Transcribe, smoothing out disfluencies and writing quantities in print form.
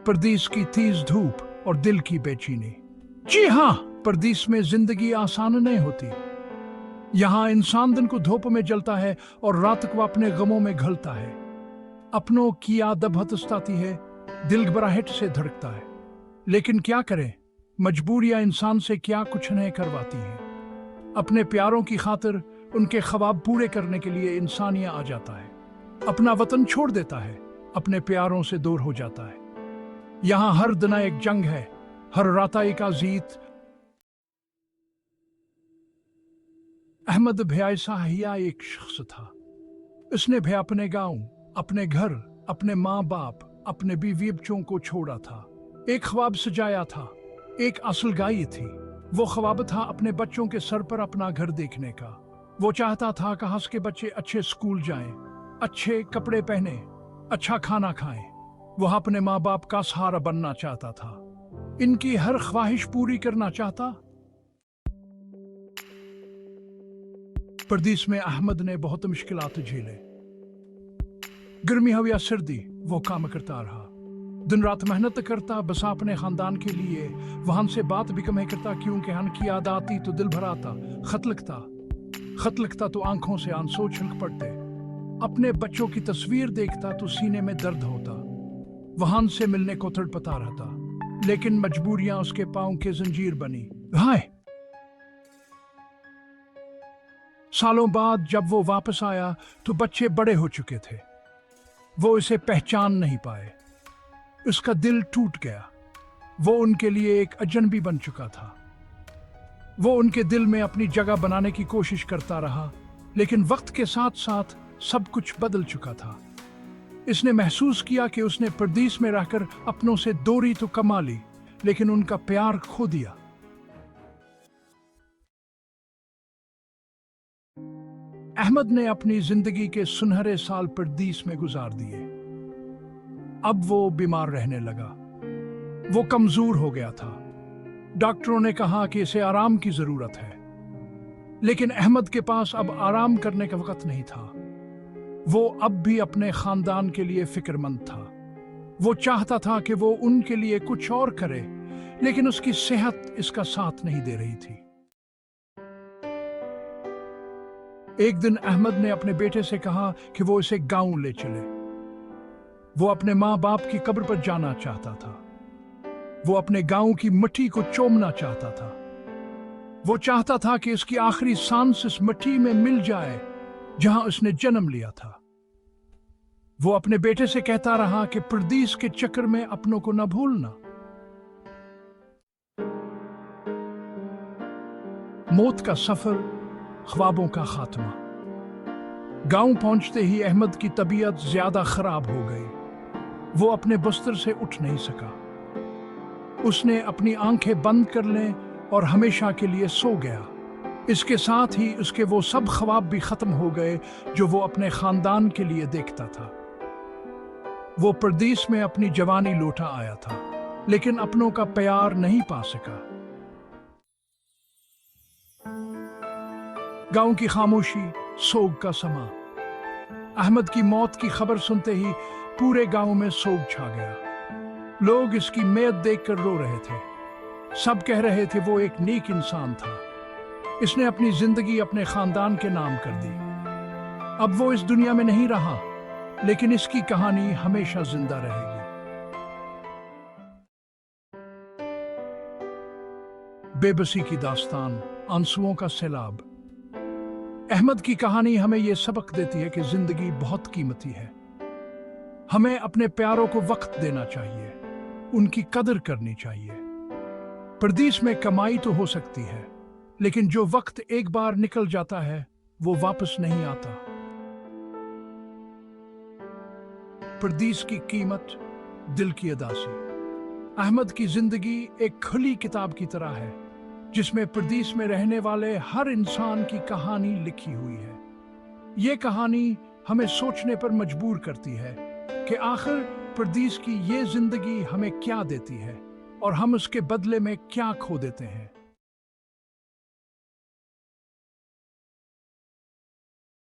परदेश की तेज धूप और दिल की बेचैनी। जी हाँ, परदेश में जिंदगी आसान नहीं होती। यहाँ इंसान दिन को धूप में जलता है और रात को अपने गमों में घलता है। अपनों की याद हतसताती है, दिल घबराहट से धड़कता है। लेकिन क्या करें, मजबूरियां इंसान से क्या कुछ नहीं करवाती हैं। अपने प्यारों की खातिर उनके ख्वाब पूरे करने के लिए इंसानिया आ जाता है, अपना वतन छोड़ देता है, अपने प्यारों से दूर हो जाता है। यहाँ हर दिन एक जंग है, हर राताई का जीत। अहमद भयासा हिया एक शख्स था। उसने भी अपने गांव, अपने घर, अपने माँ बाप, अपने बीवी बच्चों को छोड़ा था। एक ख्वाब सजाया था, एक असल गाय थी। वो ख्वाब था अपने बच्चों के सर पर अपना घर देखने का। वो चाहता था कि उसके बच्चे अच्छे स्कूल जाएं, अच्छे कपड़े पहने, अच्छा खाना खाएं। वो अपने माँ बाप का सहारा बनना चाहता था, इनकी हर ख्वाहिश पूरी करना चाहता। परदेश में अहमद ने बहुत मुश्किलात झेले। गर्मी हो या सर्दी, वो काम करता रहा, दिन रात मेहनत करता, बस अपने खानदान के लिए। वहां से बात भी कम करता, क्योंकि हन की याद आती तो दिल भर आता। खत लिखता तो आंखों से आंसू छलक पड़ते। अपने बच्चों की तस्वीर देखता तो सीने में दर्द होता। वहां से मिलने को तड़पता रहता, लेकिन मजबूरियां उसके पांव के जंजीर बनी। हाय, सालों बाद जब वो वापस आया तो बच्चे बड़े हो चुके थे। वो इसे पहचान नहीं पाए। उसका दिल टूट गया। वो उनके लिए एक अजनबी बन चुका था। वो उनके दिल में अपनी जगह बनाने की कोशिश करता रहा, लेकिन वक्त के साथ साथ सब कुछ बदल चुका था। इसने महसूस किया कि उसने परदेश में रहकर अपनों से दूरी तो कमा ली, लेकिन उनका प्यार खो दिया। अहमद ने अपनी जिंदगी के सुनहरे साल परदेश में गुजार दिए। अब वो बीमार रहने लगा। वो कमजोर हो गया था। डॉक्टरों ने कहा कि इसे आराम की जरूरत है, लेकिन अहमद के पास अब आराम करने का वक्त नहीं था। वो अब भी अपने खानदान के लिए फिक्रमंद था। वो चाहता था कि वो उनके लिए कुछ और करे, लेकिन उसकी सेहत इसका साथ नहीं दे रही थी। एक दिन अहमद ने अपने बेटे से कहा कि वो इसे गांव ले चले। वो अपने माँ बाप की कब्र पर जाना चाहता था। वो अपने गांव की मिट्टी को चूमना चाहता था। वो चाहता था कि इसकी आखिरी सांस इस मिट्टी में मिल जाए जहां उसने जन्म लिया था। वो अपने बेटे से कहता रहा कि परदेश के चक्कर में अपनों को न भूलना। मौत का सफर, ख्वाबों का खात्मा। गांव पहुंचते ही अहमद की तबीयत ज्यादा खराब हो गई। वो अपने बिस्तर से उठ नहीं सका। उसने अपनी आंखें बंद कर लें और हमेशा के लिए सो गया। इसके साथ ही उसके वो सब ख्वाब भी खत्म हो गए जो वो अपने खानदान के लिए देखता था। वो परदेश में अपनी जवानी लौटा आया था, लेकिन अपनों का प्यार नहीं पा सका। गांव की खामोशी, सोग का समा। अहमद की मौत की खबर सुनते ही पूरे गांव में सोग छा गया। लोग इसकी मैयत देखकर रो रहे थे। सब कह रहे थे वो एक नेक इंसान था। इसने अपनी जिंदगी अपने खानदान के नाम कर दी। अब वो इस दुनिया में नहीं रहा, लेकिन इसकी कहानी हमेशा जिंदा रहेगी। बेबसी की दास्तान, आंसुओं का सैलाब। अहमद की कहानी हमें यह सबक देती है कि जिंदगी बहुत कीमती है। हमें अपने प्यारों को वक्त देना चाहिए, उनकी कदर करनी चाहिए। परदेश में कमाई तो हो सकती है, लेकिन जो वक्त एक बार निकल जाता है वो वापस नहीं आता। परदेश की कीमत, दिल की अदासी। अहमद की जिंदगी एक खुली किताब की तरह है, जिसमें परदेश में रहने वाले हर इंसान की कहानी लिखी हुई है। ये कहानी हमें सोचने पर मजबूर करती है कि आखिर परदेश की ये जिंदगी हमें क्या देती है और हम उसके बदले में क्या खो देते हैं।